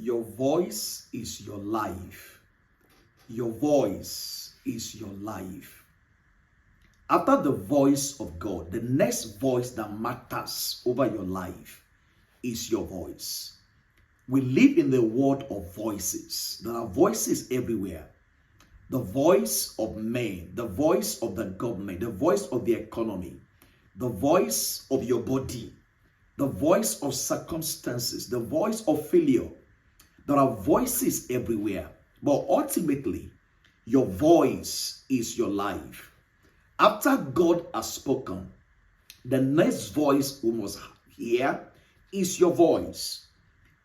Your voice is your life. Your voice is your life. After the voice of God, the next voice that matters over your life is your voice. We live in the world of voices. There are voices everywhere. The voice of men, the voice of the government, the voice of the economy, the voice of your body, the voice of circumstances, the voice of failure. There are voices everywhere, but ultimately, your voice is your life. After God has spoken, the next voice we must hear is your voice.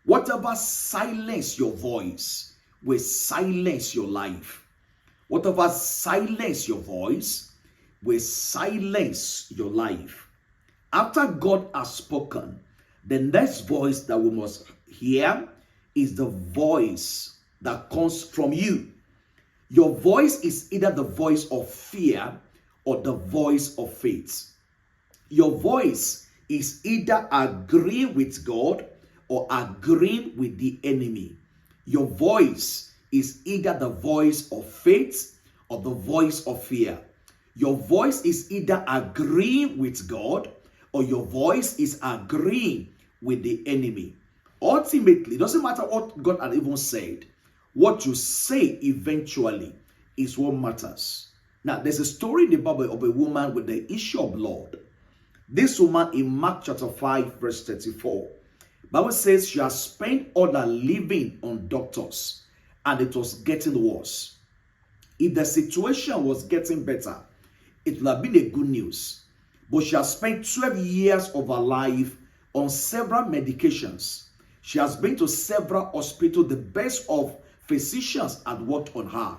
Whatever silence your voice will silence your life. Whatever silence your voice will silence your life. After God has spoken, the next voice that we must hear is the voice that comes from you. Your voice is either the voice of fear or the voice of faith. Your voice is either agreeing with God or agreeing with the enemy. Your voice is either the voice of faith or the voice of fear. Your voice is either agreeing with God or your voice is agreeing with the enemy. Ultimately, it doesn't matter what God had even said. What you say eventually is what matters. Now, there's a story in the Bible of a woman with the issue of blood. This woman in Mark chapter 5 verse 34. Bible says she has spent all her living on doctors and it was getting worse. If the situation was getting better, it would have been a good news. But she has spent 12 years of her life on several medications. She has been to several hospitals. The best of physicians had worked on her.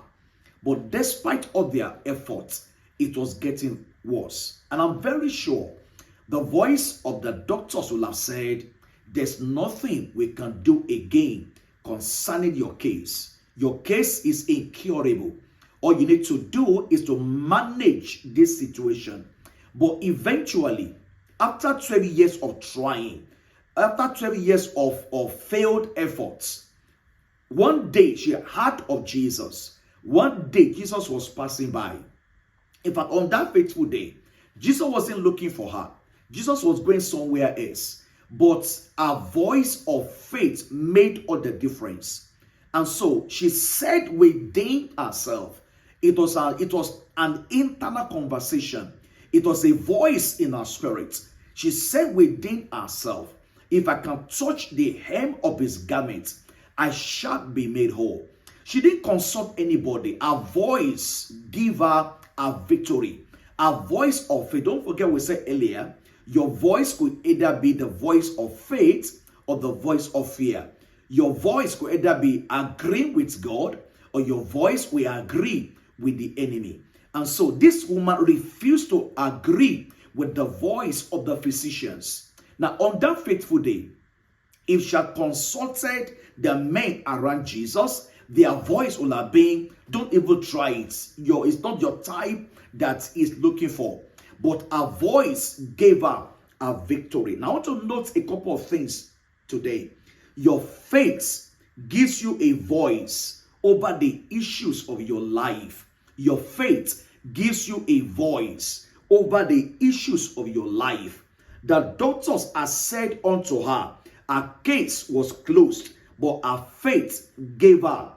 But despite all their efforts, it was getting worse. And I'm very sure the voice of the doctors will have said, there's nothing we can do again concerning your case. Your case is incurable. All you need to do is to manage this situation. But eventually, after 12 years of trying, after 12 years of failed efforts, one day she heard of Jesus. One day Jesus was passing by. In fact, on that fateful day, Jesus wasn't looking for her. Jesus was going somewhere else. But her voice of faith made all the difference. And so she said within herself, it was an internal conversation. It was a voice in her spirit. She said within herself, if I can touch the hem of his garment, I shall be made whole. She didn't consult anybody. Her voice gave her a victory. Her voice of faith. Don't forget we said earlier, your voice could either be the voice of faith or the voice of fear. Your voice could either be agreeing with God or your voice will agree with the enemy. And so this woman refused to agree with the voice of the physicians. Now on that fateful day, if she had consulted the men around Jesus, their voice would have been, don't even try it. It's not your type that is looking for. But her voice gave her a victory. Now I want to note a couple of things today. Your faith gives you a voice over the issues of your life. Your faith gives you a voice over the issues of your life. The doctors had said unto her, her case was closed, but her faith gave her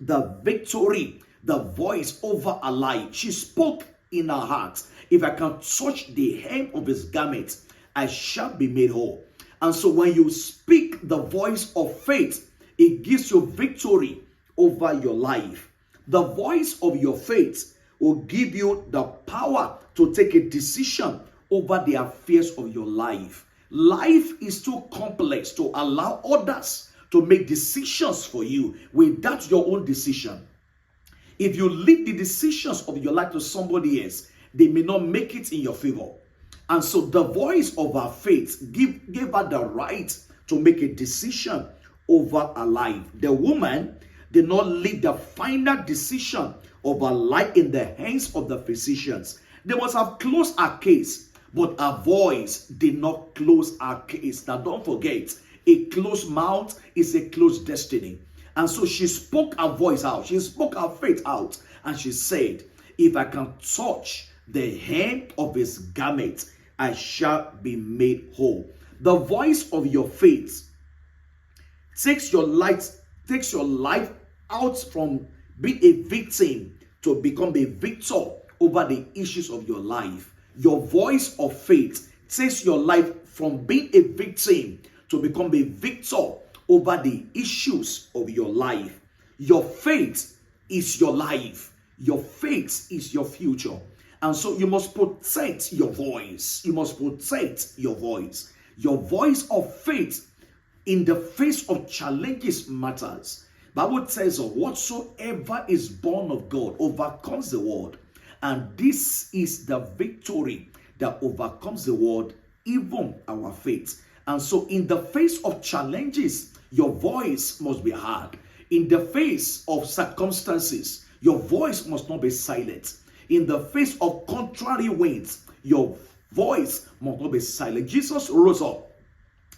the victory, the voice over her life. She spoke in her heart, if I can touch the hem of his garment, I shall be made whole. And so when you speak the voice of faith, it gives you victory over your life. The voice of your faith will give you the power to take a decision over the affairs of your life. Life is too complex to allow others to make decisions for you without your own decision. If you leave the decisions of your life to somebody else, they may not make it in your favor. And so the voice of her faith gave her the right to make a decision over her life. The woman did not leave the final decision of her life in the hands of the physicians. They must have closed her case, but her voice did not close her case. Now don't forget, A closed mouth is a closed destiny. And so she spoke her voice out. She spoke her faith out. And she said, if I can touch the hem of his garment, I shall be made whole. The voice of your faith takes your life out from being a victim to become a victor over the issues of your life. Your voice of faith takes your life from being a victim to become a victor over the issues of your life. Your faith is your life. Your faith is your future. And so you must protect your voice. You must protect your voice. Your voice of faith in the face of challenges matters. Bible tells us whatsoever is born of God overcomes the world. And this is the victory that overcomes the world, even our faith. And so in the face of challenges, your voice must be heard. In the face of circumstances, your voice must not be silent. In the face of contrary winds, your voice must not be silent. Jesus rose up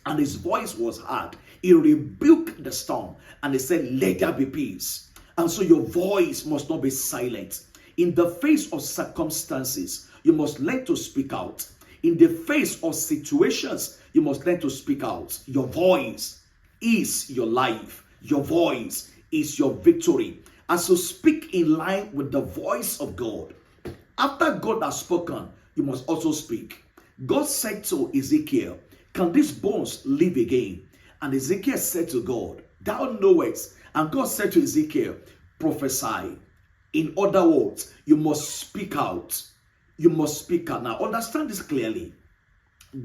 and his voice was heard. He rebuked the storm and he said, let there be peace. And so your voice must not be silent. In the face of circumstances, you must learn to speak out. In the face of situations, you must learn to speak out. Your voice is your life. Your voice is your victory. As you speak in line with the voice of God, after God has spoken, you must also speak. God said to Ezekiel, can these bones live again? And Ezekiel said to God, thou knowest. And God said to Ezekiel, prophesy. In other words, you must speak out. You must speak out. Now, understand this clearly.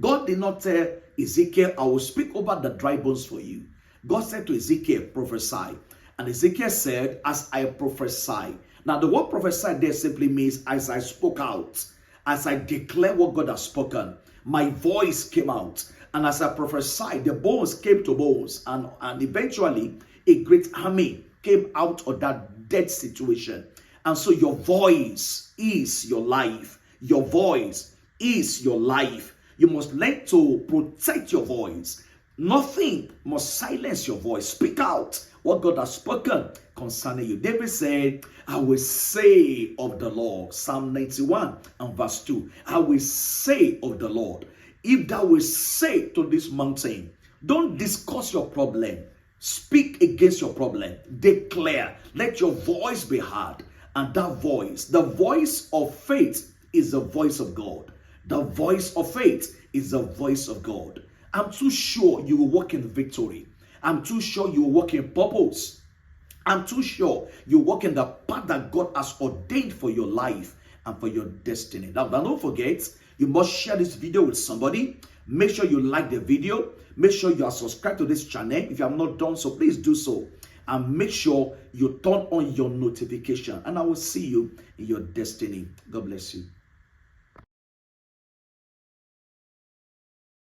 God did not tell Ezekiel, I will speak over the dry bones for you. God said to Ezekiel, prophesy. And Ezekiel said, as I prophesy. Now, the word prophesy there simply means as I spoke out, as I declare what God has spoken, my voice came out. And as I prophesied, the bones came to bones. And eventually, a great army came out of that dead situation. And so your voice is your life. Your voice is your life. You must learn to protect your voice. Nothing must silence your voice. Speak out what God has spoken concerning you. David said, I will say of the Lord. Psalm 91 and verse 2. I will say of the Lord. If thou will say to this mountain, don't discuss your problem. Speak against your problem. Declare. Let your voice be heard. And that voice, the voice of faith, is the voice of God. The voice of faith is the voice of God. I'm too sure you will walk in victory. I'm too sure you will walk in purpose. I'm too sure you walk in the path that God has ordained for your life and for your destiny. Now don't forget, you must share this video with somebody. Make sure you like the video. Make sure you are subscribed to this channel. If you have not done so, please do so. And make sure you turn on your notification. And I will see you in your destiny. God bless you.